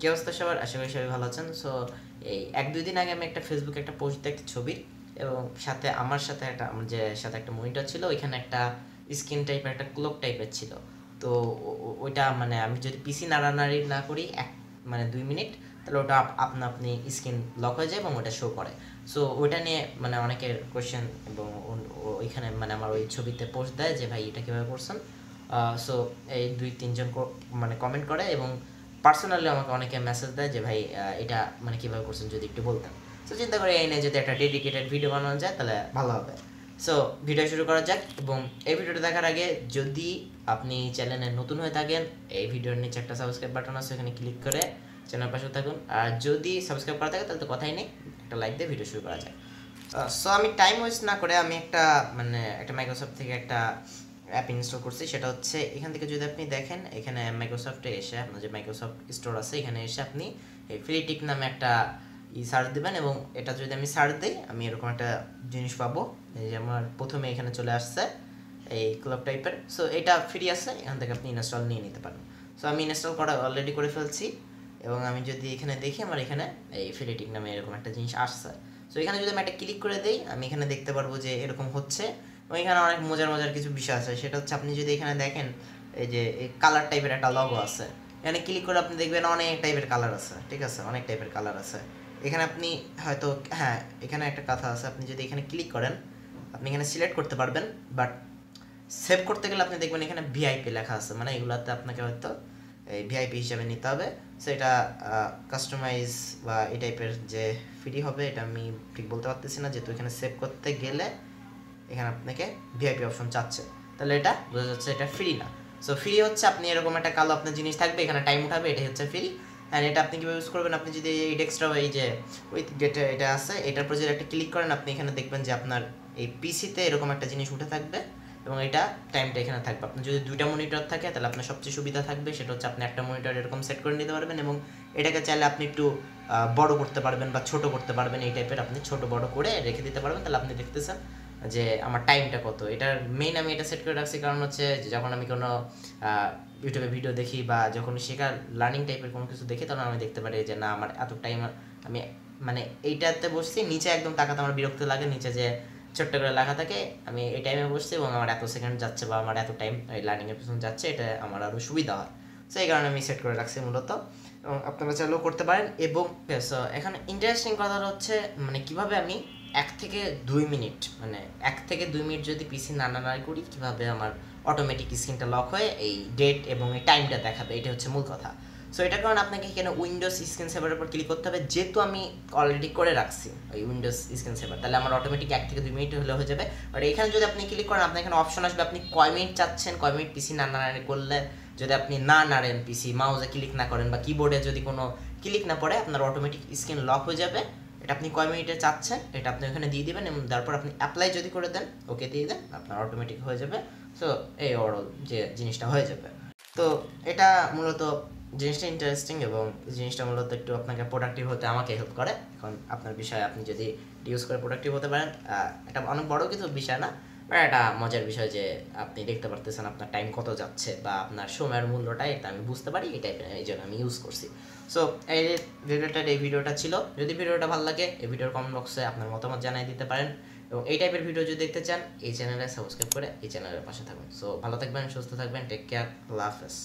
কি অবস্থা সবার? আশা করি সবাই ভালো আছেন। সো এই ১-২ দিন আগে আমি একটা ফেসবুকে একটা পোস্ট দিই একটা ছবির, এবং সাথে আমার সাথে আমার যে সাথে একটা মনিটর ছিল, ওইখানে একটা স্ক্রিন টাইপের একটা ক্লক টাইপের ছিল। তো ওইটা মানে আমি যদি পিসি নাড়ানাড়ি না করি মানে ২ মিনিট, তাহলে ওটা আপনা আপনি স্ক্রিন লক হয়ে যায় এবং ওটা শো করে। সো ওইটা নিয়ে মানে অনেকের কোয়েশ্চেন, এবং ওইখানে মানে আমার ওই ছবিতে পোস্ট দেয় যে ভাই এটা কীভাবে করছেন। সো এই ২-৩ জন মানে কমেন্ট করে, এবং পার্সোনালি আমাকে অনেকে মেসেজ দেয় যে ভাই এটা মানে কীভাবে করছেন যদি একটু বলতেন। সো চিন্তা করি এই নিয়ে যদি একটা ডেডিকেটেড ভিডিও বানানো যায় তাহলে ভালো হবে। সো ভিডিও শুরু করা যাক, এবং এই ভিডিওটা দেখার আগে যদি আপনি চ্যানেলে নতুন হয়ে থাকেন, এই ভিডিওর নিচে একটা সাবস্ক্রাইব বাটন আছে, ওখানে ক্লিক করে চ্যানেল পাশে থাকুন। আর যদি সাবস্ক্রাইব করা থাকে তাহলে তো কথাই নেই, একটা লাইক দিয়ে ভিডিও শুরু করা যায়। সো আমি টাইম ওয়েস্ট না করে আমি একটা মাইক্রোসফট থেকে একটা অ্যাপ ইনস্টল করছি। সেটা হচ্ছে এখান থেকে যদি আপনি দেখেন, এখানে মাইক্রোসফটে এসে আপনার যে মাইক্রোসফট স্টোর আছে, এখানে এসে আপনি এই ফ্রিটিক নামে একটা সার্চ দেবেন, এবং এটা যদি আমি সার্চ দিই আমি এরকম একটা জিনিস পাবো। এই যে আমার প্রথমে এখানে চলে আসছে এই ক্লক টাইপের। সো এটা ফ্রি আছে, এখান থেকে আপনি ইনস্টল নিয়ে নিতে পারেন। সো আমি ইনস্টল করা অলরেডি করে ফেলছি, এবং আমি যদি এখানে দেখি আমার এখানে এই ফ্রিটিক নামে এরকম একটা জিনিস আসছে। সো এখানে যদি আমি একটা ক্লিক করে দিই, আমি এখানে দেখতে পারবো যে এরকম হচ্ছে, এবং এখানে অনেক মজার কিছু বিষয় আছে। সেটা হচ্ছে আপনি যদি এখানে দেখেন, এই যে এই কালার টাইপের একটা লগো আছে, এখানে ক্লিক করে আপনি দেখবেন অনেক টাইপের কালার আছে, ঠিক আছে, অনেক টাইপের কালার আছে। এখানে আপনি হয়তো, হ্যাঁ, এখানে একটা কথা আছে, আপনি যদি এখানে ক্লিক করেন আপনি এখানে সিলেক্ট করতে পারবেন, বাট সেভ করতে গেলে আপনি দেখবেন এখানে ভিআইপি লেখা আছে, মানে এগুলোতে আপনাকে হয়তো এই ভিআইপি হিসাবে নিতে হবে। সো এটা কাস্টমাইজ বা এই টাইপের যে ফ্রি হবে এটা আমি ঠিক বলতে পারতেছি না, যেহেতু এখানে সেভ করতে গেলে এখানে আপনাকে ভিআইপি অপশন চাচ্ছে, তাহলে এটা বোঝা যাচ্ছে এটা ফ্রি না। সো ফ্রি হচ্ছে আপনি এরকম একটা কালো আপনার জিনিস থাকবে, এখানে টাইম উঠাবে, এটাই হচ্ছে ফ্রি। অ্যান্ড এটা আপনি কীভাবে ইউজ করবেন, আপনি যদি এই ডেস্কটপ এই যে উইথ গেট এটা আছে, এটার উপর যদি একটা ক্লিক করেন আপনি এখানে দেখবেন যে আপনার এই পিসিতে এরকম একটা জিনিস উঠে থাকবে, এবং এটা টাইমটা এখানে থাকবে। আপনার যদি 2টা মনিটর থাকে তাহলে আপনার সবচেয়ে সুবিধা থাকবে, সেটা হচ্ছে আপনি একটা মনিটর এরকম সেট করে নিতে পারবেন, এবং এটাকে চাইলে আপনি একটু বড় করতে পারবেন বা ছোট করতে পারবেন। এই টাইপের আপনি ছোট বড় করে রেখে দিতে পারবেন, তাহলে আপনি দেখতেছেন যে আমার টাইমটা কত। এটার মেইন আমি এটা সেট করে রাখছি কারণ হচ্ছে যখন আমি কোনো ইউটিউবে ভিডিও দেখি বা যখন শেখার লার্নিং টাইপের কোনো কিছু দেখি, তখন আমি দেখতে পারি যে না আমার এত টাইম, আমি মানে এইটাতে বসছি, নিচে একদম তাকাতে আমার বিরক্ত লাগে, নিচে যে ছোট্ট করে লেখা থাকে, আমি এই টাইমে বসছি এবং আমার এত সেকেন্ড যাচ্ছে বা আমার এত টাইম এই লার্নিংয়ের পিছনে যাচ্ছে, এটা আমার আরও সুবিধা হয়। সো এই কারণে আমি সেট করে রাখছি মূলত, এবং আপনারা চাইলেও করতে পারেন। এবং এখানে ইন্টারেস্টিং কথা হচ্ছে মানে কীভাবে আমি 1 থেকে 2 মিনিট, মানে 1 থেকে 2 মিনিট যদি পিসি নাড়ানাড়ি করি, কীভাবে আমার অটোমেটিক স্ক্রিনটা লক হয়ে এই ডেট এবং এই টাইমটা দেখাবে, এটা হচ্ছে মূল কথা। সো এটার কারণে আপনাকে এখানে উইন্ডোজ স্ক্রিন সেভারের উপর ক্লিক করতে হবে, যেহেতু আমি অলরেডি করে রাখছি ওই উইন্ডোজ স্ক্রিন সেভার, তাহলে আমার অটোমেটিক 1 থেকে 2 মিনিট হলে হয়ে যাবে। আর এখানে যদি আপনি ক্লিক করেন আপনার এখানে অপশন আসবে আপনি কয় মিনিট চাচ্ছেন, কয় মিনিট পিসি নাড়ানাড়ি করলে, যদি আপনি না নাড়েন, পিসি মাউসে ক্লিক না করেন বা কিবোর্ডে যদি কোনো ক্লিক না পড়ে, আপনার অটোমেটিক স্ক্রিন লক হয়ে যাবে। এটা আপনি কয় মিনিটে চাচ্ছেন এটা আপনি ওখানে দিয়ে দেবেন, এবং তারপর আপনি অ্যাপ্লাই যদি করে দেন, ওকে দিয়ে দেন, আপনার অটোমেটিক হয়ে যাবে। সো এই ওভারঅল যে জিনিসটা হয়ে যাবে। তো এটা মূলত জিনিসটা ইন্টারেস্টিং, এবং জিনিসটা মূলত একটু আপনাকে প্রোডাক্টিভ হতে আমাকে হেল্প করে। এখন আপনার বিষয়ে আপনি যদি ইউজ করে প্রোডাক্টিভ হতে পারেন, এটা অনেক বড় কিছু বিষয় না, বাট এটা মজার বিষয় যে আপনি দেখতে পারতেছেন আপনার টাইম কত যাচ্ছে বা আপনার সময়ের মূল্যটা, এটা আমি বুঝতে পারি, এই টাইপের, এই জন্য আমি ইউজ করছি। সো এই ভিডিওটা ছিল। যদি ভিডিওটা ভালো লাগে এই ভিডিওর কমেন্ট বক্সে আপনার মতামত জানিয়ে দিতে পারেন, এবং এই টাইপের ভিডিও যদি দেখতে চান এই চ্যানেলে সাবস্ক্রাইব করে এই চ্যানেলের পাশে থাকুন। সো ভালো থাকবেন, সুস্থ থাকবেন, টেক কেয়ার, আল্লাহ হাফেজ।